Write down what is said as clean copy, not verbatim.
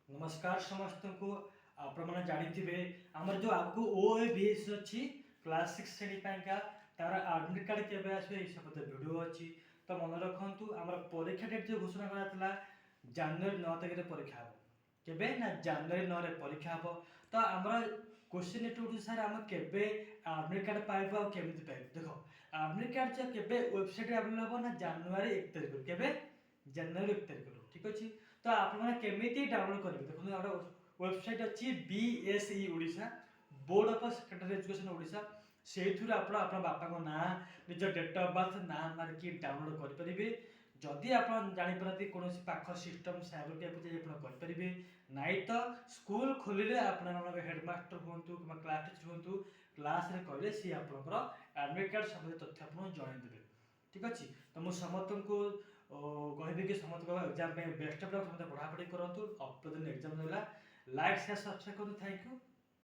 नमस्कार समस्त को आपने जानी आमर जो आपको OAVS अच्छी क्लास 6 श्रेणी का तार एडमिट कार्ड केबे आसबे ए सब वीडियो अच्छी तो मन रखु आमर परीक्षा डेट जो घोषणा करा जनवरी 9 तारिख में परीक्षा हम केबे ना जनवरी 9 रे परीक्षा हम तो आमर क्वेश्चन एट उठू सर आम केबे एडमिट कार्ड पाइबा और केमिति पाइबा देखो एडमिट कार्ड जो केबे वेबसाइट अवेलेबल हम ना जनवरी 1 तारिख केबे जनवरी 1 तारिख ठीक अच्छे तो आपने केमी डाउनलोड करेंगे देखो गोटे वेबसाइट अच्छी BSE Odisha board of secondary education Odisha से बापा ना निज डेट ऑफ बर्थ ना मारिकी डाउनलोड करेंगे जदि आप जापारती कौन पाख सिस्टम साइबर कैफे करेंगे नाई तो स्कूल खोलिले आप हेडमास्टर हूँ कि क्लास टीचर हूँ क्लास कहले सी आपंकर एडमिट कार्ड सब तथ्य आपको जनईदेवे ठीक अच्छे तो मुझे समस्त को कहबी कि समस्त एग्जाम बेस्ट ऑफ लक समस्त पढ़ापढ़ी करूँ अब दिन एग्जाम रहा लाइक शेयर सब्सक्राइब करूँ थैंक यू।